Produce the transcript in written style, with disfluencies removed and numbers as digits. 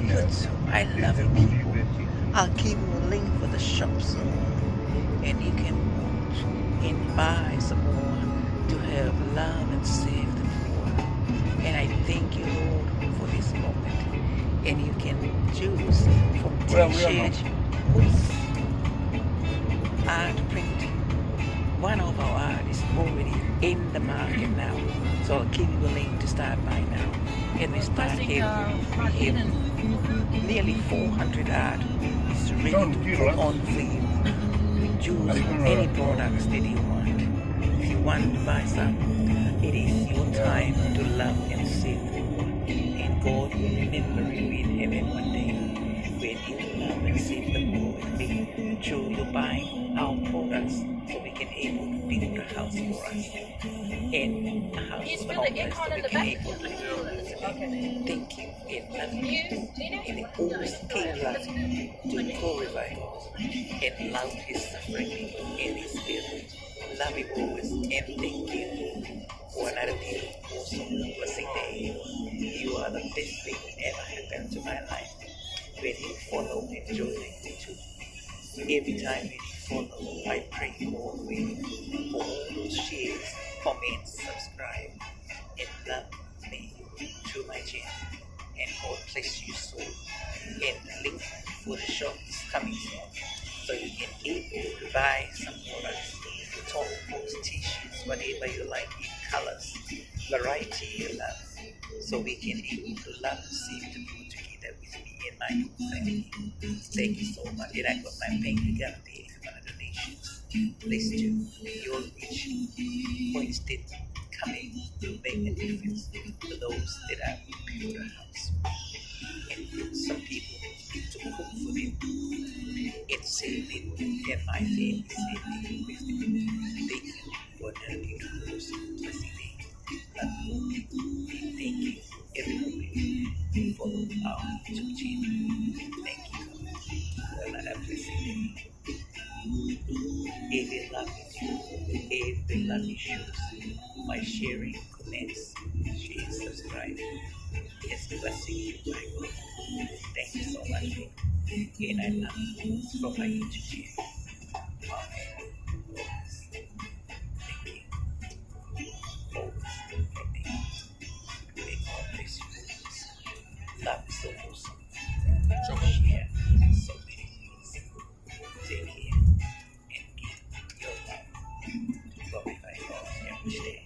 good. I love you people. I'll give you a link for the shop soon, and you can watch and buy some more to help love and save the poor. And I thank you, Lord, for this moment. And you can choose from T-shirt, hooks, art print. One of our art is already in the market now, so I'll give you a link to start buying now. And we start here. We have nearly 400 art. It's ready to put on for you. You choose any products that you want. If you want to buy some, it is your time to love and save the world. And God will remember you in heaven one day. When you love and save the world with me, sure you buy our products so we can able to build a house for us. And a house for us so we can able to build. Thank you. And love you. And it always came us to glorify God and love His suffering and His spirit. Love you always and thank you for another beautiful, awesome, blessing day. You are the best thing that ever happened to my life. When you follow and join me too. Every time when you follow, I pray more for you. For all those shares, comments, subscribe, and love me through my channel. And God bless you so. And the link for the shop is coming soon. So you can able to buy some products, top books, t-shirts, whatever you like in colors, variety you love. So we can able to love and save the food together with me and my family. Thank you so much. And I got my bank account there if you want donations. Please do. Your rich points did coming to make a difference to those that are build a house. And some people need to cook for them and save them, and my family save them with them. Thank you for another beautiful blessing day. Love you people, and thank you everyone who follow our YouTube channel. Thank you for another blessing day. Every love you, every love you shows by sharing, comments, share, subscribe. It's blessing you, my God. Thank you so much, and I love you from my YouTube channel. Amen. Thank you. Always from me. May God bless you. Love is so awesome. So share so many things. Take care and give your love to glorify God every day.